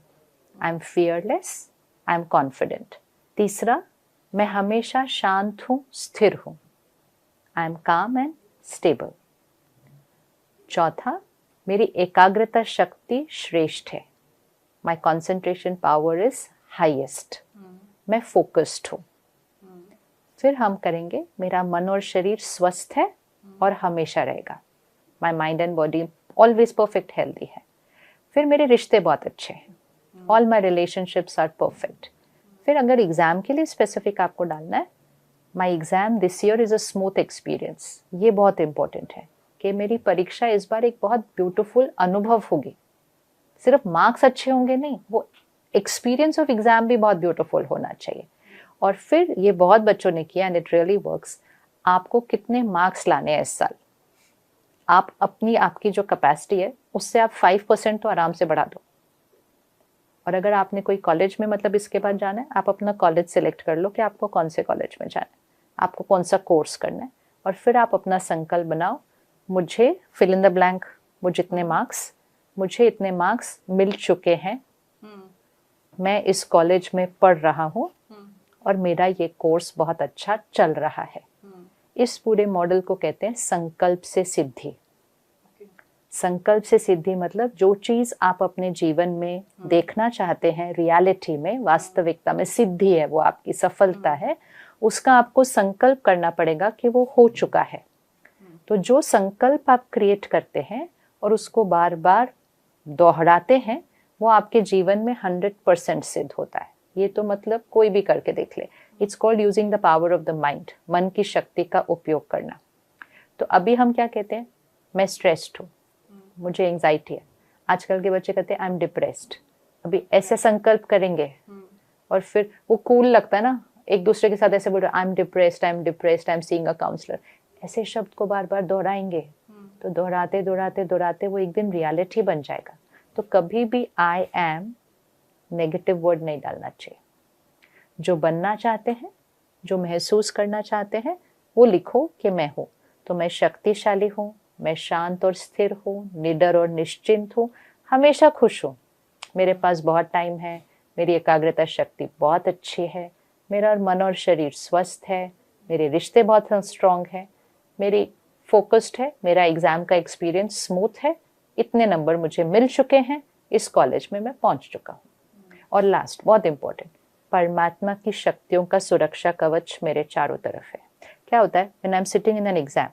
A: I am fearless, I am confident. तीसरा, मैं हमेशा शांत हूँ, स्थिर हूँ, आई एम काम एंड स्टेबल। चौथा, मेरी एकाग्रता शक्ति श्रेष्ठ है, माई कॉन्सेंट्रेशन पावर इज हाइएस्ट, मैं फोकस्ड हूँ। फिर हम करेंगे, मेरा मन और शरीर स्वस्थ है और हमेशा रहेगा, my mind and body always perfect healthy है। फिर मेरे रिश्ते बहुत अच्छे हैं, all my relationships are perfect. फिर अगर एग्जाम के लिए स्पेसिफिक आपको डालना है, my exam this year is a smooth experience. ये बहुत इंपॉर्टेंट है कि मेरी परीक्षा इस बार एक बहुत ब्यूटीफुल अनुभव होगी। सिर्फ मार्क्स अच्छे होंगे नहीं, वो एक्सपीरियंस ऑफ एग्जाम भी बहुत ब्यूटीफुल होना चाहिए। और फिर ये बहुत बच्चों ने किया एंड इट रियली वर्क्स, आपको कितने मार्क्स लाने हैं इस साल, आप अपनी आपकी जो कैपेसिटी है उससे आप 5% तो आराम से बढ़ा दो। और अगर आपने कोई कॉलेज में मतलब इसके बाद जाना है, आप अपना कॉलेज सेलेक्ट कर लो कि आपको कौन से कॉलेज में जाना है, आपको कौन सा कोर्स करना है। और फिर आप अपना संकल्प बनाओ, मुझे फिल इन द ब्लैंक, मुझे इतने मार्क्स मिल चुके हैं, मैं इस कॉलेज में पढ़ रहा हूँ और मेरा ये कोर्स बहुत अच्छा चल रहा है। इस पूरे मॉडल को कहते हैं संकल्प से सिद्धि। संकल्प से सिद्धि मतलब जो चीज आप अपने जीवन में देखना चाहते हैं, रियलिटी में, वास्तविकता में सिद्धि है, वो आपकी सफलता है, उसका आपको संकल्प करना पड़ेगा कि वो हो चुका है। तो जो संकल्प आप क्रिएट करते हैं और उसको बार बार दोहराते हैं, वो आपके जीवन में 100% सिद्ध होता है। ये तो मतलब कोई भी करके देख ले। It's called using the power of the mind, मन की शक्ति का उपयोग करना। तो अभी हम क्या कहते हैं, मैं स्ट्रेस्ड हूँ, मुझे एंजाइटी है। आजकल के बच्चे कहते हैं आई एम डिप्रेस्ड। अभी ऐसे संकल्प करेंगे और फिर वो कूल लगता है ना, एक दूसरे के साथ ऐसे बोल रहे I am depressed, I am depressed, I am seeing a counsellor. ऐसे शब्द को बार बार दोहराएंगे तो दोहराते दोहराते दोहराते वो एक दिन रियलिटी बन जाएगा। तो कभी भी आई एम नेगेटिव वर्ड नहीं डालना चाहिए। जो बनना चाहते हैं, जो महसूस करना चाहते हैं, वो लिखो कि मैं हूँ। तो मैं शक्तिशाली हूँ, मैं शांत और स्थिर हूँ, निडर और निश्चिंत हूँ, हमेशा खुश हूँ, मेरे पास बहुत टाइम है, मेरी एकाग्रता शक्ति बहुत अच्छी है, मेरा मन और शरीर स्वस्थ है, मेरे रिश्ते बहुत स्ट्रांग है, मेरी फोकस्ड है, मेरा एग्जाम का एक्सपीरियंस स्मूथ है, इतने नंबर मुझे मिल चुके हैं, इस कॉलेज में मैं पहुंच चुका हूँ। और लास्ट, बहुत इंपॉर्टेंट, परमात्मा की शक्तियों का सुरक्षा कवच मेरे चारों तरफ है। क्या होता है, when I am sitting in an exam,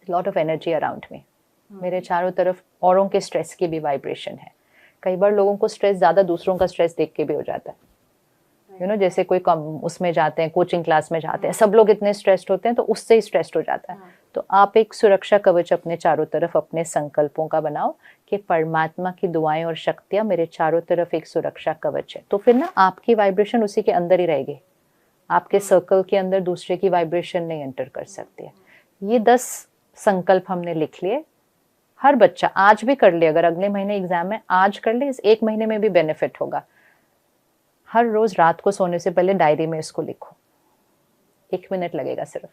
A: lot of energy around me, मेरे चारों तरफ औरों के स्ट्रेस की भी वाइब्रेशन है। कई बार लोगों को स्ट्रेस ज्यादा दूसरों का स्ट्रेस देख के भी हो जाता है। जैसे कोई उसमें जाते हैं, कोचिंग क्लास में जाते हैं, सब लोग इतने स्ट्रेस्ड होते हैं तो उससे ही स्ट्रेस्ड हो जाता है। तो आप एक सुरक्षा कवच अपने चारों तरफ अपने संकल्पों का बनाओ कि परमात्मा की दुआएं और शक्तियां मेरे चारों तरफ एक सुरक्षा कवच है। तो फिर ना आपकी वाइब्रेशन उसी के अंदर ही रहेगी, आपके सर्कल के अंदर दूसरे की वाइब्रेशन नहीं एंटर कर सकती है। ये 10 संकल्प हमने लिख लिए। हर बच्चा आज भी कर ले, अगर अगले महीने एग्जाम है आज कर ले, इस 1 महीने में भी बेनिफिट होगा। हर रोज रात को सोने से पहले डायरी में इसको लिखो, 1 मिनट लगेगा सिर्फ,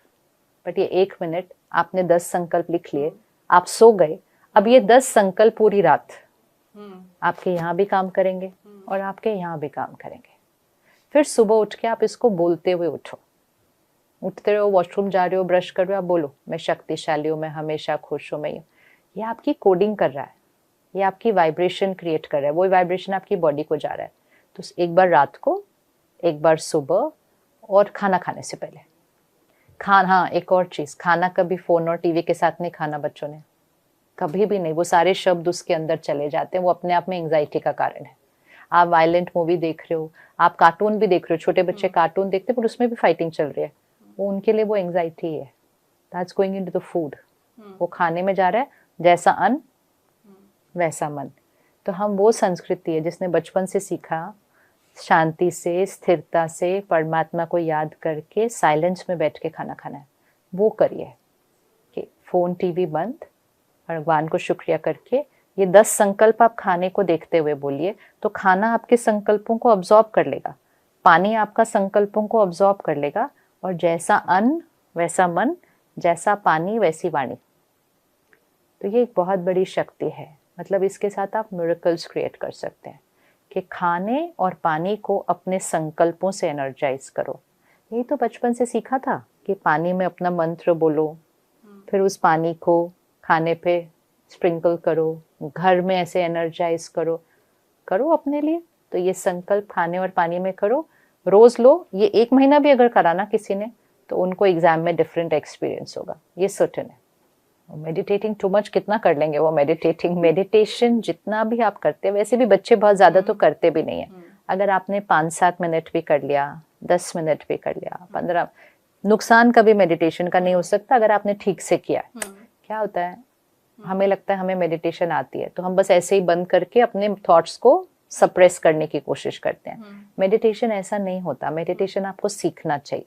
A: बट ये 1 मिनट आपने 10 संकल्प लिख लिए, आप सो गए। अब ये 10 संकल्प पूरी रात आपके यहाँ भी काम करेंगे और आपके यहाँ भी काम करेंगे। फिर सुबह उठ के आप इसको बोलते हुए उठो, उठते रहो, वॉशरूम जा रहे हो, ब्रश कर रहे हो, आप बोलो मैं शक्तिशाली हूँ, मैं हमेशा खुश हूँ, मैं हूँ। ये आपकी कोडिंग कर रहा है, ये आपकी वाइब्रेशन क्रिएट कर रहा है, वो वाइब्रेशन आपकी बॉडी को जा रहा है। तो एक बार रात को, एक बार सुबह, और खाना खाने से पहले। हाँ, एक और चीज, खाना कभी फोन और टीवी के साथ नहीं खाना बच्चों ने, कभी भी नहीं। वो सारे शब्द उसके अंदर चले जाते हैं, वो अपने आप में एंजाइटी का कारण है। आप वायलेंट मूवी देख रहे हो, आप कार्टून भी देख रहे हो, छोटे बच्चे कार्टून देखते हैं पर उसमें भी फाइटिंग चल रही है, वो उनके लिए वो एंजाइटी है। That's going into the food, वो खाने में जा रहा है, जैसा अन्न वैसा मन। तो हम वो संस्कृति है जिसने बचपन से सीखा शांति से, स्थिरता से, परमात्मा को याद करके साइलेंस में बैठ के खाना खाना है, वो करिए कि फोन टीवी बंद, भगवान को शुक्रिया करके ये 10 संकल्प आप खाने को देखते हुए बोलिए। तो खाना आपके संकल्पों को अब्सॉर्ब कर लेगा, पानी आपका संकल्पों को अब्सॉर्ब कर लेगा, और जैसा अन्न वैसा मन, जैसा पानी वैसी वाणी। तो ये एक बहुत बड़ी शक्ति है। मतलब इसके साथ आप मिरेकल्स क्रिएट कर सकते हैं कि खाने और पानी को अपने संकल्पों से एनर्जाइज करो। यही तो बचपन से सीखा था कि पानी में अपना मंत्र बोलो, फिर उस पानी को खाने पे स्प्रिंकल करो, घर में ऐसे एनर्जाइज करो, करो अपने लिए। तो ये संकल्प खाने और पानी में करो, रोज लो। ये 1 महीना भी अगर कराना किसी ने तो उनको एग्जाम में डिफरेंट एक्सपीरियंस होगा, ये सर्टेन है। मेडिटेटिंग टू मच कितना कर लेंगे वो मेडिटेशन जितना भी आप करते हैं, वैसे भी बच्चे बहुत ज्यादा तो करते भी नहीं है। अगर आपने 5-7 मिनट भी कर लिया, 10 मिनट भी कर लिया, 15, नुकसान कभी मेडिटेशन का नहीं हो सकता अगर आपने ठीक से किया। क्या होता है, हमें लगता है हमें मेडिटेशन आती है तो हम बस ऐसे ही बंद करके अपने थॉट्स को सप्रेस करने की कोशिश करते हैं। मेडिटेशन ऐसा नहीं होता। मेडिटेशन आपको सीखना चाहिए,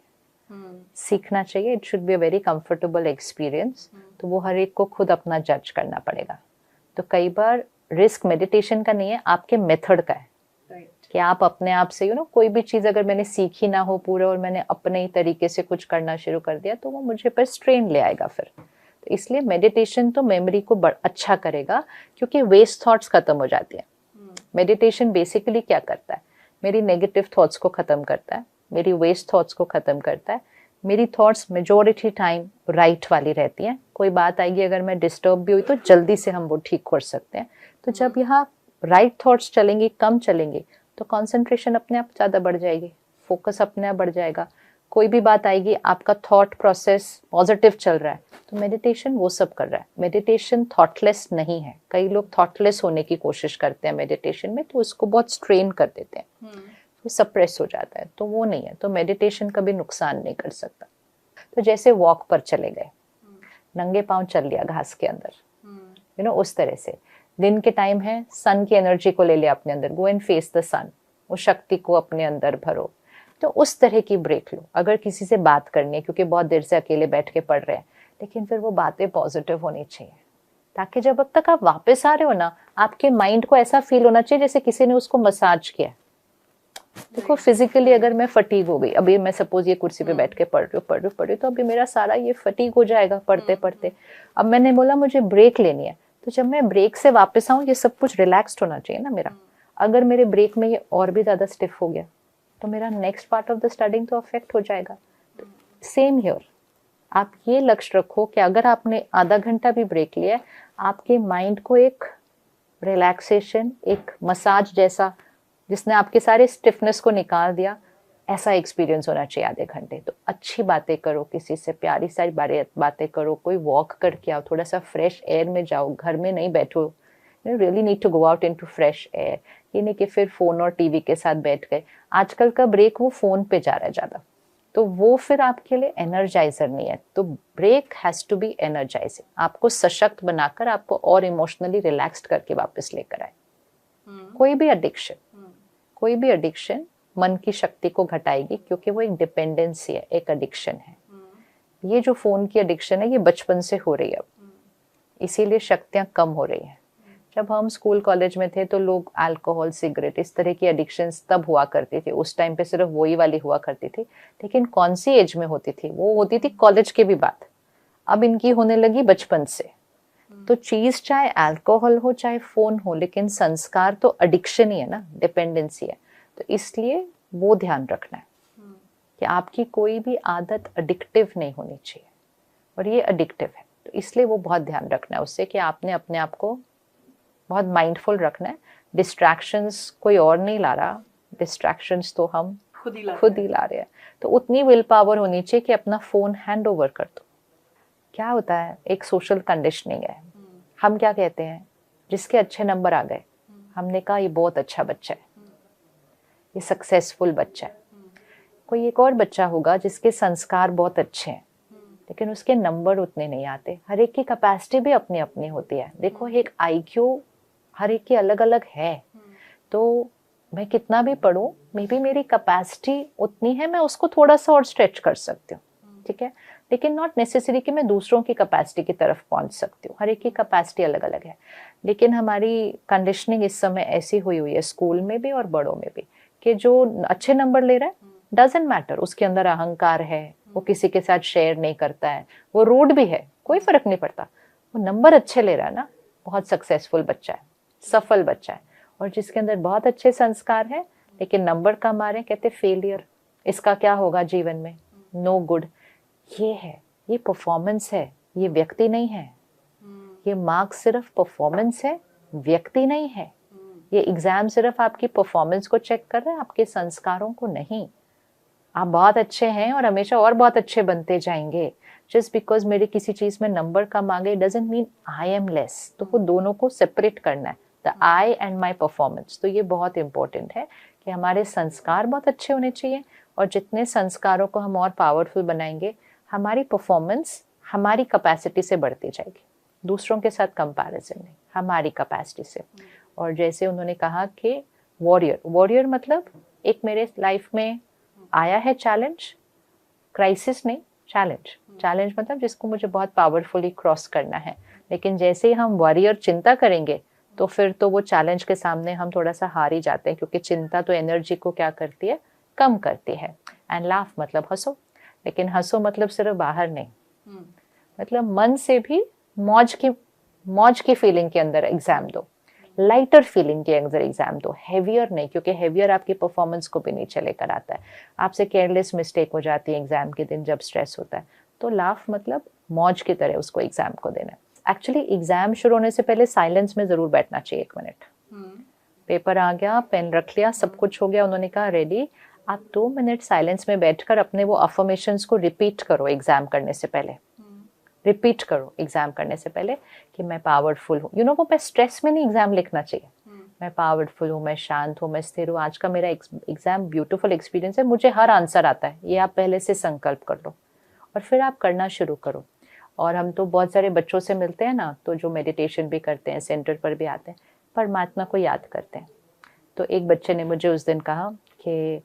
A: सीखना चाहिए। It should be a very comfortable experience. तो वो हर एक को खुद अपना जज करना पड़ेगा। तो कई बार रिस्क मेडिटेशन का नहीं है, आपके मेथड का है। कि आप अपने आप से कोई भी चीज अगर मैंने सीखी ना हो पूरा और मैंने अपने ही तरीके से कुछ करना शुरू कर दिया तो वो मुझे पर स्ट्रेन ले आएगा फिर। तो इसलिए मेडिटेशन तो मेमोरी को अच्छा करेगा क्योंकि वेस्ट थॉट्स खत्म हो जाती है। मेडिटेशन बेसिकली क्या करता है, मेरी नेगेटिव थॉट्स को खत्म करता है, मेरी वेस्ट थॉट्स को खत्म करता है। मेरी थॉट्स मेजॉरिटी टाइम राइट वाली रहती हैं। कोई बात आएगी अगर मैं डिस्टर्ब भी हुई तो जल्दी से हम वो ठीक कर सकते हैं। तो जब यहाँ राइट थॉट्स चलेंगी, कम चलेंगी, तो कंसंट्रेशन अपने आप ज़्यादा बढ़ जाएगी, फोकस अपने आप बढ़ जाएगा। कोई भी बात आएगी, आपका थॉट प्रोसेस पॉजिटिव चल रहा है, तो मेडिटेशन वो सब कर रहा है। मेडिटेशन थॉटलेस नहीं है। कई लोग थॉटलेस होने की कोशिश करते हैं मेडिटेशन में, तो उसको बहुत स्ट्रेन कर देते हैं, तो सप्रेस हो जाता है। तो वो नहीं है। तो मेडिटेशन कभी नुकसान नहीं कर सकता। तो जैसे वॉक पर चले गए, नंगे पांव चल लिया घास के अंदर, उस तरह से दिन के टाइम है, सन की एनर्जी को ले लिया अपने अंदर, गो एंड फेस द सन, उस शक्ति को अपने अंदर भरो। तो उस तरह की ब्रेक लो। अगर किसी से बात करनी है, क्योंकि बहुत देर से अकेले बैठ के पढ़ रहे हैं, लेकिन फिर वो बातें पॉजिटिव होनी चाहिए, ताकि जब तक आप वापस आ रहे हो ना, आपके माइंड को ऐसा फील होना चाहिए जैसे किसी ने उसको मसाज किया। देखो फिजिकली अगर मैं फटीग हो गई, अभी मैं सपोज ये कुर्सी पे बैठ के पढ़ रही हूँ, तो अभी मेरा सारा ये फटीग हो जाएगा पढ़ते पढ़ते। अब मैंने बोला मुझे ब्रेक लेनी है, तो जब मैं ब्रेक से वापस आऊँ, ये सब कुछ रिलैक्स्ड होना चाहिए ना मेरा। अगर मेरे ब्रेक में ये और भी ज्यादा स्टिफ हो गया तो मेरा next part of the studying तो अफेक्ट हो जाएगा। सेम हियर, आप ये लक्ष्य रखो कि अगर आपने आधा घंटा भी ब्रेक लिया है, आपके माइंड को एक रिलैक्सेशन, एक मसाज जैसा, जिसने आपके सारे स्टिफनेस को निकाल दिया, ऐसा एक्सपीरियंस होना चाहिए आधे घंटे। तो अच्छी बातें करो, किसी से प्यारी सारी बातें करो, कोई वॉक करके आओ, थोड़ा सा फ्रेश एयर में जाओ, घर में नहीं बैठो। You really need to go out into fresh air. ये नहीं कि फिर फोन और टीवी के साथ बैठ गए। आजकल का ब्रेक वो फोन पे जा रहा है ज्यादा, तो वो फिर आपके लिए एनर्जाइजर नहीं है। तो break has to be energising, आपको सशक्त बनाकर, आपको और इमोशनली रिलैक्स्ड करके वापस लेकर आए। कोई भी एडिक्शन मन की शक्ति को घटाएगी, क्योंकि वो एक डिपेंडेंसी है, एक एडिक्शन है। ये जो फोन की एडिक्शन है, ये बचपन से हो रही है अब, इसीलिए शक्तियां कम हो रही हैं। जब हम स्कूल कॉलेज में थे तो लोग अल्कोहल, सिगरेट, इस तरह की एडिक्शंस तब हुआ करती थी। उस टाइम पे सिर्फ वही वाली हुआ करती थी, लेकिन कौन सी एज में होती थी? वो होती थी कॉलेज के भी बाद। अब इनकी होने लगी बचपन से। तो चीज चाहे अल्कोहल हो चाहे फोन हो, लेकिन संस्कार तो एडिक्शन ही है ना, डिपेंडेंसी है। तो इसलिए वो ध्यान रखना है कि आपकी कोई भी आदत एडिक्टिव नहीं होनी चाहिए, और ये एडिक्टिव है। तो इसलिए वो बहुत ध्यान रखना है उससे, कि आपने अपने आप को बहुत माइंडफुल रखना है। डिस्ट्रैक्शंस कोई और नहीं ला रहा, डिस्ट्रैक्शंस तो हम खुद ही ला रहे हैं। तो उतनी विल पावर होनी चाहिए कि अपना फोन हैंड ओवर कर दो। क्या होता है, एक सोशल कंडीशनिंग है। हम क्या कहते हैं, जिसके अच्छे नंबर आ गए, हमने कहा ये बहुत अच्छा बच्चा है, ये सक्सेसफुल बच्चा है। कोई एक और बच्चा होगा जिसके संस्कार बहुत अच्छे हैं, लेकिन उसके नंबर उतने नहीं आते। हर एक की कैपेसिटी भी अपनी अपनी होती है। देखो, एक आईक्यू हर एक की अलग अलग है। तो मैं कितना भी पढ़ूं, मे बी मेरी कैपेसिटी उतनी है, मैं उसको थोड़ा सा और स्ट्रेच कर सकती हूँ, ठीक है, लेकिन नॉट नेसेसरी कि मैं दूसरों की कैपेसिटी की तरफ पहुंच सकती हूँ। हर एक की कैपेसिटी अलग अलग है। लेकिन हमारी कंडीशनिंग इस समय ऐसी हुई है, स्कूल में भी और बड़ों में भी, कि जो अच्छे नंबर ले रहा है, डजेंट मैटर उसके अंदर अहंकार है, वो किसी के साथ शेयर नहीं करता है, वो रूड भी है, कोई फर्क नहीं पड़ता, वो नंबर अच्छे ले रहा है ना, बहुत सक्सेसफुल बच्चा है, सफल बच्चा है। और जिसके अंदर बहुत अच्छे संस्कार है लेकिन नंबर कम आ रहे हैं, कहते फेलियर, इसका क्या होगा जीवन में, नो गुड। ये है, ये परफॉर्मेंस है, ये व्यक्ति नहीं है। ये मार्क्स सिर्फ परफॉर्मेंस है, व्यक्ति नहीं है। ये एग्जाम सिर्फ आपकी परफॉर्मेंस को चेक कर रहा है, आपके संस्कारों को नहीं। आप बहुत अच्छे हैं और हमेशा और बहुत अच्छे बनते जाएंगे। जस्ट बिकॉज मेरे किसी चीज में नंबर कम आ गए doesn't mean I am less. तो वो दोनों को सेपरेट करना है, the I and my performance. तो ये बहुत इंपॉर्टेंट है कि हमारे संस्कार बहुत अच्छे होने चाहिए, और जितने संस्कारों को हम और पावरफुल बनाएंगे, हमारी परफॉर्मेंस हमारी कैपेसिटी से बढ़ती जाएगी, दूसरों के साथ कंपैरिजन नहीं, हमारी कैपेसिटी से। और जैसे उन्होंने कहा कि वॉरियर मतलब एक मेरे लाइफ में आया है चैलेंज, क्राइसिस नहीं, चैलेंज मतलब जिसको मुझे बहुत पावरफुली क्रॉस करना है। लेकिन जैसे ही हम वॉरियर चिंता करेंगे तो फिर तो वो चैलेंज के सामने हम थोड़ा सा हार ही जाते हैं, क्योंकि चिंता तो एनर्जी को क्या करती है, कम करती है। एंड लाफ मतलब हंसो, लेकिन हंसो मतलब सिर्फ बाहर नहीं, मतलब मन से भी मौज की फीलिंग के अंदर एग्जाम दो, लाइटर फीलिंग के अंदर एग्जाम दो, हेवियर नहीं, क्योंकि हेवियर आपकी परफॉर्मेंस को भी नीचे लेकर आता है। आपसे केयरलेस मिस्टेक हो जाती है एग्जाम के दिन जब स्ट्रेस होता है। तो लाफ मतलब मौज की तरह उसको एग्जाम को देना है। एक्चुअली एग्जाम शुरू होने से पहले साइलेंस में जरूर बैठना चाहिए 1 मिनट। पेपर आ गया, पेन रख लिया, सब कुछ हो गया, उन्होंने कहा रेडी, आप 2 मिनट साइलेंस में बैठकर अपने वो अफर्मेशंस को रिपीट करो एग्जाम करने से पहले। रिपीट करो एग्जाम करने से पहले कि मैं पावरफुल हूँ। वो मैं स्ट्रेस में नहीं एग्जाम लिखना चाहिए, मैं पावरफुल हूँ, मैं शांत हूँ, मैं स्थिर हूँ, आज का मेरा एग्जाम ब्यूटीफुल एक्सपीरियंस है, मुझे हर आंसर आता है। ये आप पहले से संकल्प कर लो और फिर आप करना शुरू करो। और हम तो बहुत सारे बच्चों से मिलते हैं ना, तो जो मेडिटेशन भी करते हैं, सेंटर पर भी आते हैं, परमात्मा को याद करते हैं। तो एक बच्चे ने मुझे उस दिन कहा कि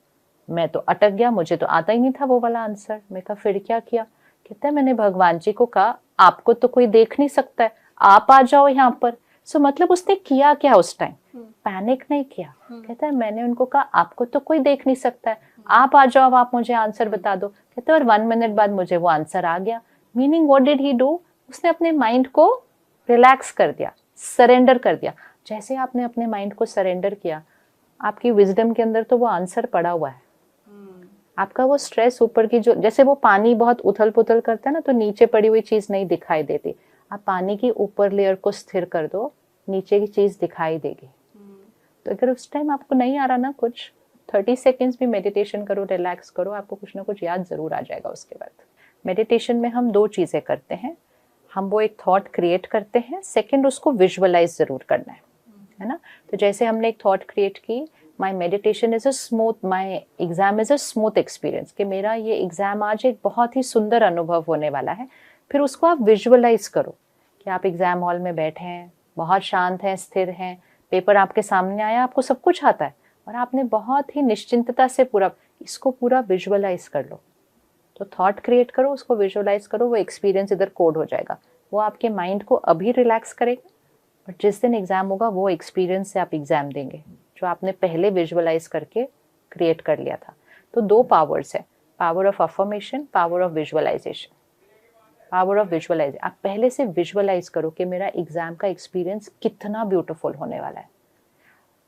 A: मैं तो अटक गया, मुझे तो आता ही नहीं था वो वाला आंसर। मैं कहा फिर क्या किया? कहता है मैंने भगवान जी को कहा आपको तो कोई देख नहीं सकता है, आप आ जाओ यहाँ पर। सो मतलब उसने किया क्या उस टाइम? पैनिक नहीं किया। कहता है मैंने उनको कहा आपको तो कोई देख नहीं सकता है, आप आ जाओ, आप मुझे आंसर बता दो। कहते और 1 मिनट बाद मुझे वो आंसर आ गया। Meaning what did he do? उसने अपने माइंड को रिलैक्स कर दिया, सरेंडर कर दिया। जैसे आपने अपने माइंड को सरेंडर किया, आपकी विजडम के अंदर तो वो आंसर पड़ा हुआ है। आपका वो स्ट्रेस ऊपर की, जो जैसे वो पानी बहुत उथल पुथल करता है ना, तो नीचे पड़ी हुई चीज नहीं दिखाई देती। आप पानी की ऊपर लेयर को स्थिर कर दो, नीचे की चीज दिखाई देगी। तो अगर उस टाइम आपको नहीं आ रहा ना कुछ, 30 सेकेंड्स भी मेडिटेशन करो, रिलैक्स करो, आपको कुछ ना कुछ याद जरूर आ जाएगा उसके बाद। मेडिटेशन में हम 2 चीजें करते हैं, हम वो एक थॉट क्रिएट करते हैं, सेकंड उसको विजुअलाइज जरूर करना है ना। तो जैसे हमने एक थॉट क्रिएट की, my meditation is a smooth, my exam is a smooth experience, कि मेरा ये एग्जाम आज एक बहुत ही सुंदर अनुभव होने वाला है। फिर उसको आप विजुअलाइज करो कि आप एग्जाम हॉल में बैठे हैं, बहुत शांत हैं, स्थिर हैं, पेपर आपके सामने आया, आपको सब कुछ आता है और आपने बहुत ही निश्चिंतता से इसको पूरा विजुअलाइज कर लो। तो थॉट क्रिएट करो, उसको विजुअलाइज करो, वो एक्सपीरियंस इधर कोड हो जाएगा, वो आपके माइंड को अभी रिलैक्स करेगा। और जिस दिन एग्जाम होगा वो एक्सपीरियंस से आप एग्जाम देंगे जो आपने पहले विजुअलाइज करके क्रिएट कर लिया था। तो 2 पावर्स है, power of affirmation, power of visualisation. Power of visualise, आप पहले से विजुअलाइज करो कि मेरा एग्जाम का एक्सपीरियंस कितना ब्यूटीफुल होने वाला है।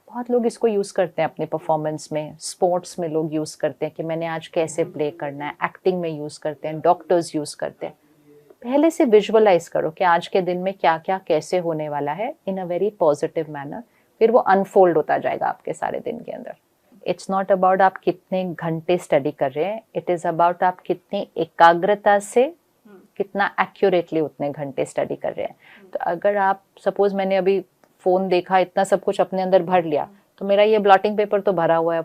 A: बहुत लोग इसको यूज करते हैं अपने परफॉर्मेंस में, स्पोर्ट्स में लोग यूज करते हैं कि मैंने आज कैसे प्ले करना है, एक्टिंग में यूज करते हैं, डॉक्टर्स यूज करते हैं। पहले से विजुअलाइज करो कि आज के दिन में क्या क्या कैसे होने वाला है, इन अ वेरी पॉजिटिव मैनर। फिर वो अनफोल्ड होता जाएगा आपके सारे दिन के अंदर। इट्स नॉट अबाउट आप कितने घंटे स्टडी कर रहे हैं, इट इज अबाउट आप कितनी एकाग्रता से, कितना एक्यूरेटली उतने घंटे स्टडी कर रहे हैं। तो अगर आप सपोज, मैंने अभी फोन देखा, इतना सब कुछ अपने अंदर भर लिया, तो मेरा ये ब्लॉटिंग पेपर तो भरा हुआ है,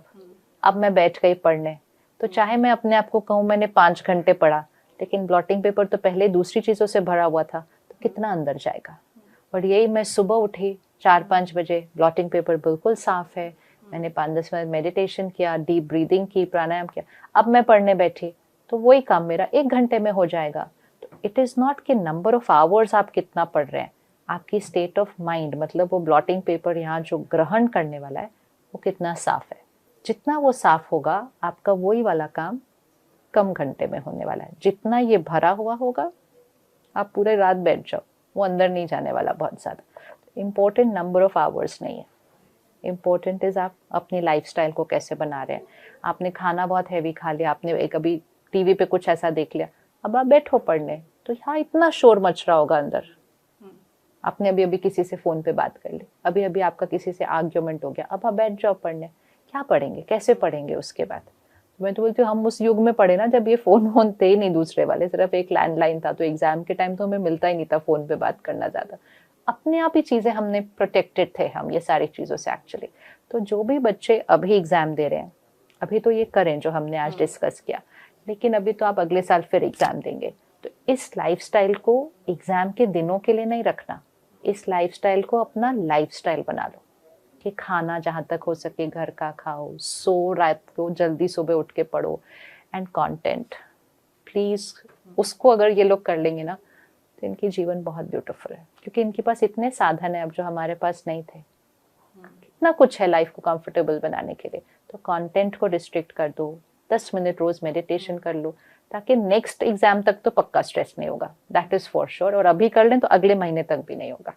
A: अब मैं बैठ गई पढ़ने, तो चाहे मैं अपने आप को कहूँ मैंने 5 घंटे पढ़ा, लेकिन ब्लॉटिंग पेपर तो पहले दूसरी चीजों से भरा हुआ था, तो कितना अंदर जाएगा। और यही मैं सुबह उठी 4-5 बजे, ब्लॉटिंग पेपर बिल्कुल साफ है, मैंने 5-10 मिनट मेडिटेशन किया, डीप ब्रीदिंग की, प्राणायाम किया, अब मैं पढ़ने बैठी, तो वही काम मेरा 1 घंटे में हो जाएगा। तो इट इज नॉट कि नंबर ऑफ आवर्स आप कितना पढ़ रहे हैं, आपकी स्टेट ऑफ माइंड, मतलब वो ब्लॉटिंग पेपर यहाँ जो ग्रहण करने वाला है वो कितना साफ है। जितना वो साफ होगा, आपका वही वाला काम कम घंटे में होने वाला है। जितना ये भरा हुआ होगा आप पूरे रात बैठ जाओ, वो अंदर नहीं जाने वाला बहुत ज़्यादा। इम्पोर्टेंट नंबर ऑफ आवर्स नहीं है, इम्पोर्टेंट इज आप अपनी लाइफस्टाइल को कैसे बना रहे हैं। आपने खाना बहुत हैवी खा लिया, आपने एक अभी टीवी पे कुछ ऐसा देख लिया, अब आप बैठो पढ़ने, तो यहाँ इतना शोर मच रहा होगा अंदर। आपने अभी अभी किसी से फोन पे बात कर ली, अभी अभी आपका किसी से आर्ग्यूमेंट हो गया, अब आप बैठ जाओ पढ़ने, क्या पढ़ेंगे, कैसे पढ़ेंगे उसके बाद। मैं तो बोलती हूँ हम उस युग में पढ़े ना जब ये फोन वोन थे ही नहीं दूसरे वाले, सिर्फ एक लैंडलाइन था, तो एग्जाम के टाइम तो हमें मिलता ही नहीं था फोन पे बात करना ज्यादा। अपने आप ही चीजें हमने प्रोटेक्टेड थे हम ये सारी चीजों से एक्चुअली। तो जो भी बच्चे अभी एग्जाम दे रहे हैं, अभी तो ये करें जो हमने आज डिस्कस किया, लेकिन अभी तो आप अगले साल फिर एग्जाम देंगे। तो इस लाइफस्टाइल को एग्जाम के दिनों के लिए नहीं रखना, इस लाइफस्टाइल को अपना लाइफस्टाइल बना लो कि खाना जहाँ तक हो सके घर का खाओ, सो रात को जल्दी सुबह उठ के पढ़ो, एंड कंटेंट प्लीज उसको अगर ये लोग कर लेंगे ना तो इनकी जीवन बहुत ब्यूटीफुल है, क्योंकि इनके पास इतने साधन है अब जो हमारे पास नहीं थे। कितना कुछ है लाइफ को कंफर्टेबल बनाने के लिए। तो कंटेंट को रिस्ट्रिक्ट कर दो, 10 मिनट रोज मेडिटेशन कर लो, ताकि नेक्स्ट एग्जाम तक तो पक्का स्ट्रेस नहीं होगा, दैट इज फॉर श्योर। और अभी कर लें तो अगले महीने तक भी नहीं होगा।